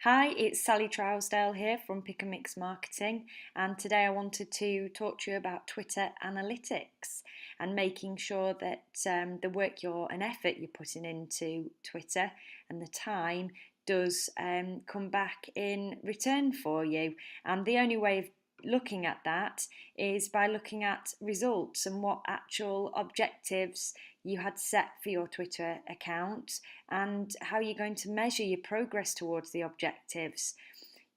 Hi, it's Sally Trousdale here from Pick and Mix Marketing, and today I wanted to talk to you about Twitter analytics and making sure that the work and effort you're putting into Twitter and the time does come back in return for you. And the only way of looking at that is by looking at results and what actual objectives you had set for your Twitter account and how you're going to measure your progress towards the objectives.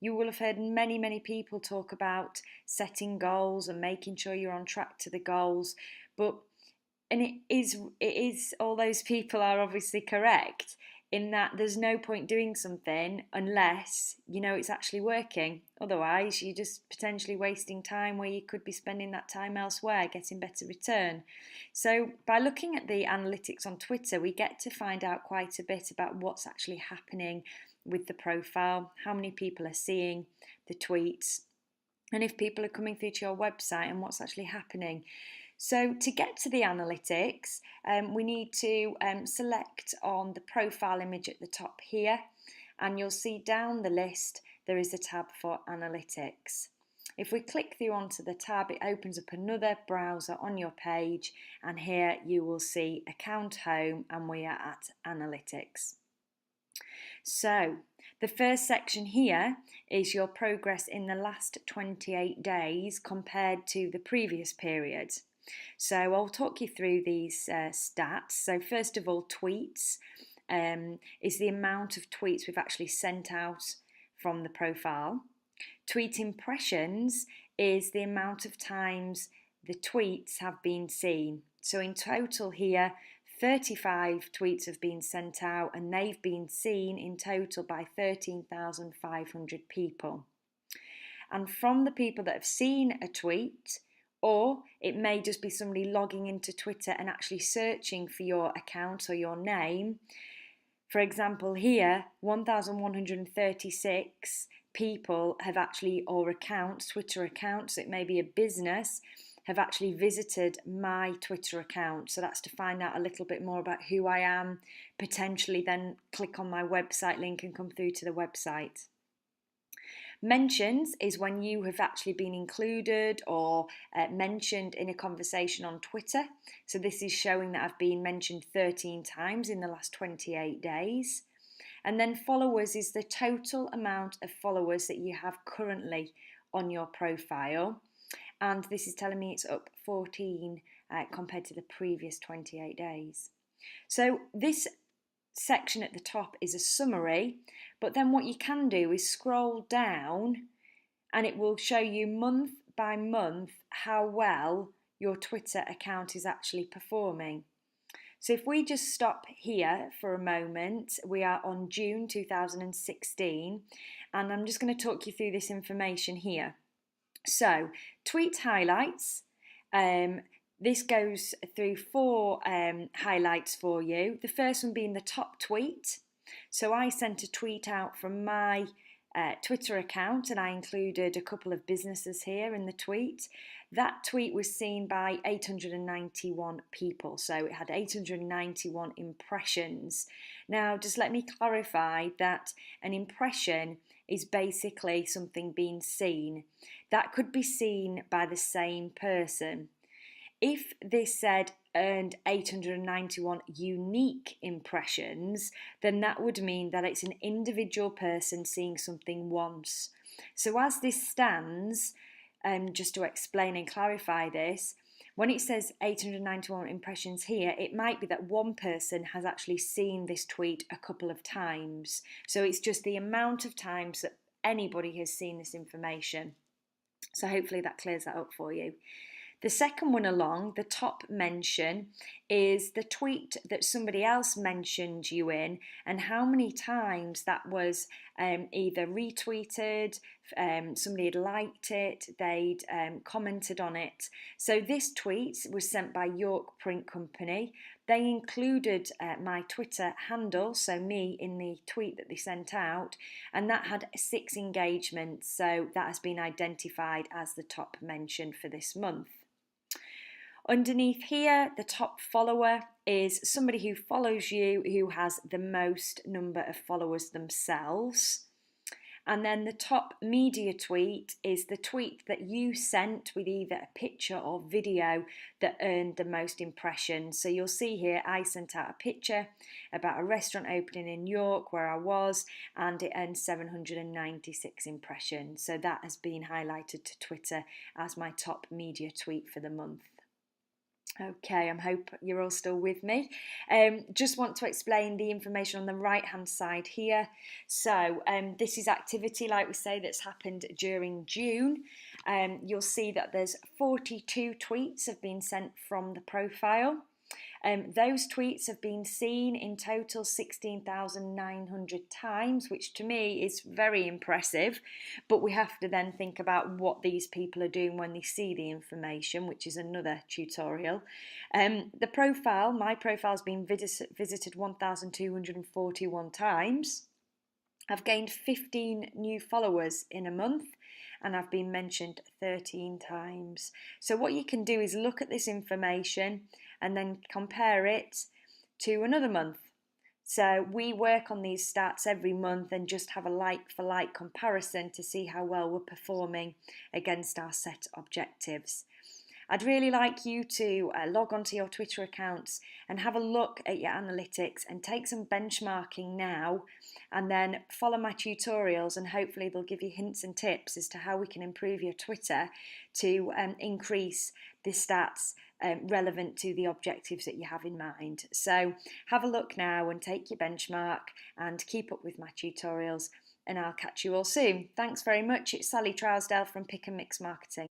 You will have heard many people talk about setting goals and making sure you're on track to the goals, but it is all those people are obviously correct in that there's no point doing something unless you know it's actually working. Otherwise, you're just potentially wasting time where you could be spending that time elsewhere getting better return. So, by looking at the analytics on Twitter, we get to find out quite a bit about what's actually happening with the profile, how many people are seeing the tweets, and if people are coming through to your website and what's actually happening. So to get to the analytics, we need to select on the profile image at the top here, and you'll see down the list there is a tab for analytics. If we click through onto the tab, it opens up another browser on your page, and here you will see Account Home, and we are at Analytics. So the first section here is your progress in the last 28 days compared to the previous period. So I'll talk you through these stats. So first of all, tweets is the amount of tweets we've actually sent out from the profile. Tweet impressions is the amount of times the tweets have been seen. So in total here, 35 tweets have been sent out and they've been seen in total by 13,500 people. And from the people that have seen a tweet, or it may just be somebody logging into Twitter and actually searching for your account or your name. For example, here, 1,136 people have actually, or accounts, Twitter accounts, it may be a business, have actually visited my Twitter account. So that's to find out a little bit more about who I am, potentially then click on my website link and come through to the website. Mentions is when you have actually been included or mentioned in a conversation on Twitter. So this is showing that I've been mentioned 13 times in the last 28 days. And then followers is the total amount of followers that you have currently on your profile. And this is telling me it's up 14 compared to the previous 28 days. So this section at the top is a summary, but then what you can do is scroll down and it will show you month by month how well your Twitter account is actually performing. So if we just stop here for a moment, we are on June 2016, and I'm just going to talk you through this information here. So tweet highlights, this goes through four highlights for you. The first one being the top tweet. So I sent a tweet out from my Twitter account and I included a couple of businesses here in the tweet. That tweet was seen by 891 people, so it had 891 impressions. Now, just let me clarify that an impression is basically something being seen. That could be seen by the same person. If this said earned 891 unique impressions, then that would mean that it's an individual person seeing something once. So as this stands, just to explain and clarify this, when it says 891 impressions here, it might be that one person has actually seen this tweet a couple of times. So it's just the amount of times that anybody has seen this information. So hopefully that clears that up for you. The second one along, the top mention, is the tweet that somebody else mentioned you in and how many times that was either retweeted, somebody had liked it, they'd commented on it. So this tweet was sent by York Print Company. They included my Twitter handle, so me, in the tweet that they sent out, and that had 6 engagements, so that has been identified as the top mention for this month. Underneath here, the top follower is somebody who follows you who has the most number of followers themselves. And then the top media tweet is the tweet that you sent with either a picture or video that earned the most impressions. So you'll see here I sent out a picture about a restaurant opening in York where I was, and it earned 796 impressions. So that has been highlighted to Twitter as my top media tweet for the month. Okay, I hope you're all still with me. Just want to explain the information on the right hand side here. So this is activity, like we say, that's happened during June. You'll see that there's 42 tweets have been sent from the profile. Those tweets have been seen in total 16,900 times, which to me is very impressive. But we have to then think about what these people are doing when they see the information, which is another tutorial. The profile, my profile, has been visited 1,241 times. I've gained 15 new followers in a month, and I've been mentioned 13 times. So what you can do is look at this information and then compare it to another month. So we work on these stats every month and just have a like for like comparison to see how well we're performing against our set objectives. I'd really like you to log onto your Twitter accounts and have a look at your analytics and take some benchmarking now, and then follow my tutorials, and hopefully they'll give you hints and tips as to how we can improve your Twitter to increase the stats relevant to the objectives that you have in mind. So have a look now and take your benchmark and keep up with my tutorials, and I'll catch you all soon. Thanks very much. It's Sally Trousdale from Pick and Mix Marketing.